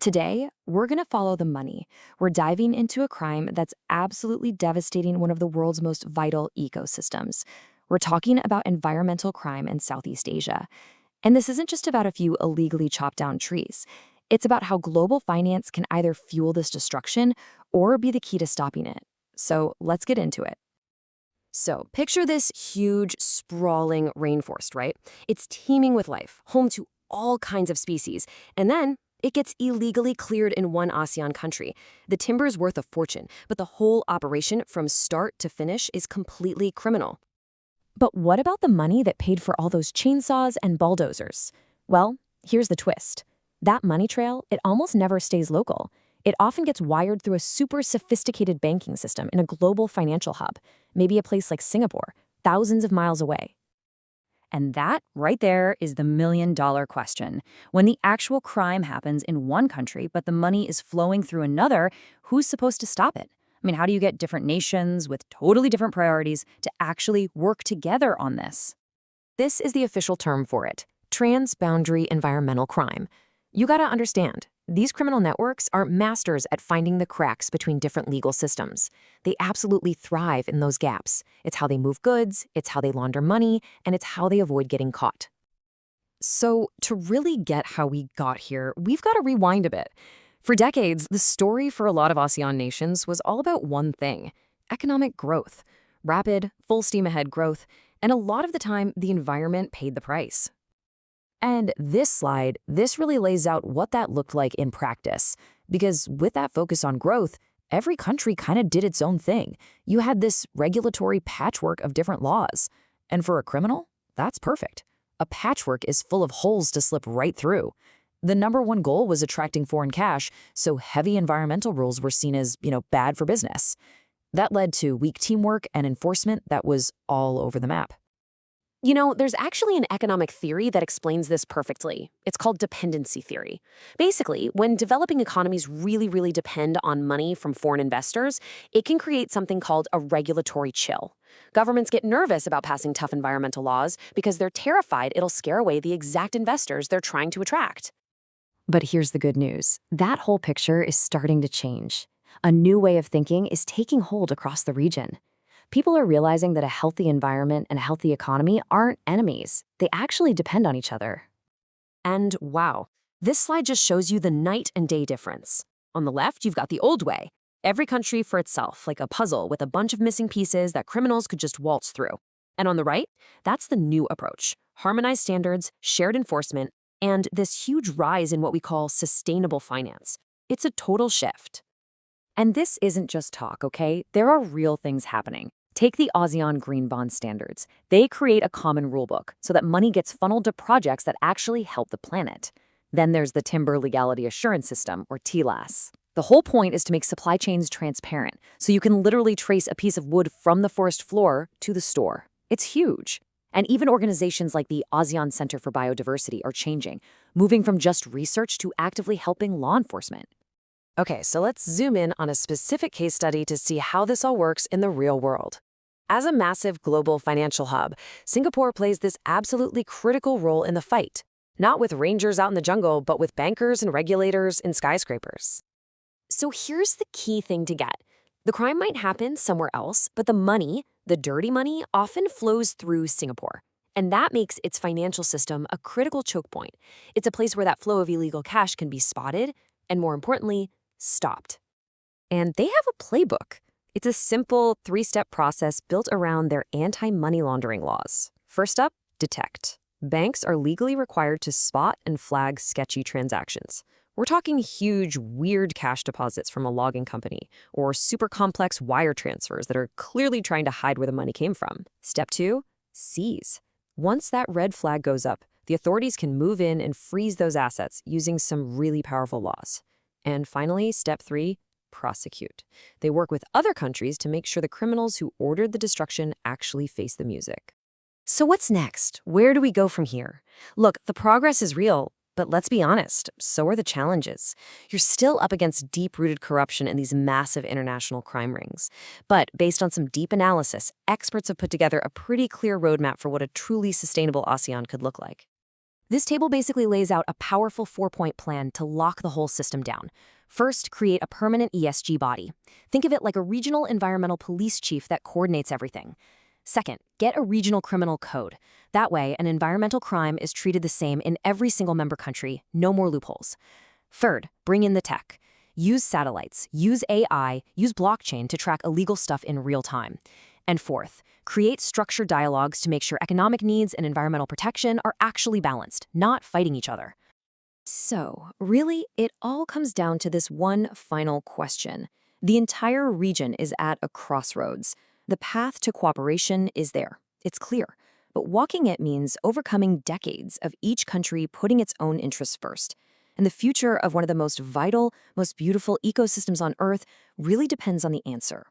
Today, we're going to follow the money. We're diving into a crime that's absolutely devastating one of the world's most vital ecosystems. We're talking about environmental crime in Southeast Asia. And this isn't just about a few illegally chopped down trees. It's about how global finance can either fuel this destruction or be the key to stopping it. So let's get into it. So, picture this huge, sprawling rainforest, right? It's teeming with life, home to all kinds of species. And then it gets illegally cleared in one ASEAN country. The timber's worth a fortune, but the whole operation from start to finish is completely criminal. But what about the money that paid for all those chainsaws and bulldozers? Well, here's the twist. That money trail, it almost never stays local. It often gets wired through a super sophisticated banking system in a global financial hub, maybe a place like Singapore, thousands of miles away. And that, right there, is the million-dollar question. When the actual crime happens in one country, but the money is flowing through another, who's supposed to stop it? I mean, how do you get different nations with totally different priorities to actually work together on this? This is the official term for it: transboundary environmental crime. You gotta understand, these criminal networks are masters at finding the cracks between different legal systems. They absolutely thrive in those gaps. It's how they move goods, it's how they launder money, and it's how they avoid getting caught. So, to really get how we got here, we've got to rewind a bit. For decades, the story for a lot of ASEAN nations was all about one thing: economic growth. Rapid, full steam ahead growth, and a lot of the time, the environment paid the price. And this really lays out what that looked like in practice. Because with that focus on growth, every country kind of did its own thing. You had this regulatory patchwork of different laws. And for a criminal, that's perfect. A patchwork is full of holes to slip right through. The number one goal was attracting foreign cash, so heavy environmental rules were seen as, bad for business. That led to weak teamwork and enforcement that was all over the map. There's actually an economic theory that explains this perfectly. It's called dependency theory. Basically, when developing economies really depend on money from foreign investors, it can create something called a regulatory chill. Governments get nervous about passing tough environmental laws because they're terrified it'll scare away the exact investors they're trying to attract. But here's the good news. That whole picture is starting to change. A new way of thinking is taking hold across the region. People are realizing that a healthy environment and a healthy economy aren't enemies. They actually depend on each other. And wow, this slide just shows you the night and day difference. On the left, you've got the old way. Every country for itself, like a puzzle with a bunch of missing pieces that criminals could just waltz through. And on the right, that's the new approach: harmonized standards, shared enforcement, and this huge rise in what we call sustainable finance. It's a total shift. And this isn't just talk, okay? There are real things happening. Take the ASEAN Green Bond Standards. They create a common rulebook so that money gets funneled to projects that actually help the planet. Then there's the Timber Legality Assurance System, or TLAS. The whole point is to make supply chains transparent, so you can literally trace a piece of wood from the forest floor to the store. It's huge. And even organizations like the ASEAN Center for Biodiversity are changing, moving from just research to actively helping law enforcement. Okay, so let's zoom in on a specific case study to see how this all works in the real world. As a massive global financial hub, Singapore plays this absolutely critical role in the fight, not with rangers out in the jungle, but with bankers and regulators in skyscrapers. So here's the key thing to get. The crime might happen somewhere else, but the money, the dirty money, often flows through Singapore. And that makes its financial system a critical choke point. It's a place where that flow of illegal cash can be spotted, and more importantly, stopped. And they have a playbook. It's a simple 3-step process built around their anti-money laundering laws. First up, detect. Banks are legally required to spot and flag sketchy transactions. We're talking huge, weird cash deposits from a logging company, or super complex wire transfers that are clearly trying to hide where the money came from. Step 2, seize. Once that red flag goes up, the authorities can move in and freeze those assets using some really powerful laws. And finally, step 3, prosecute. They work with other countries to make sure the criminals who ordered the destruction actually face the music. So what's next? Where do we go from here? Look, the progress is real, but let's be honest, so are the challenges. You're still up against deep-rooted corruption in these massive international crime rings. But based on some deep analysis, experts have put together a pretty clear roadmap for what a truly sustainable ASEAN could look like. This table basically lays out a powerful 4-point plan to lock the whole system down. First, create a permanent ESG body. Think of it like a regional environmental police chief that coordinates everything. Second, get a regional criminal code. That way, an environmental crime is treated the same in every single member country, no more loopholes. Third, bring in the tech. Use satellites, use AI, use blockchain to track illegal stuff in real time. And fourth, create structured dialogues to make sure economic needs and environmental protection are actually balanced, not fighting each other. So, really, it all comes down to this one final question. The entire region is at a crossroads. The path to cooperation is there. It's clear. But walking it means overcoming decades of each country putting its own interests first. And the future of one of the most vital, most beautiful ecosystems on Earth really depends on the answer.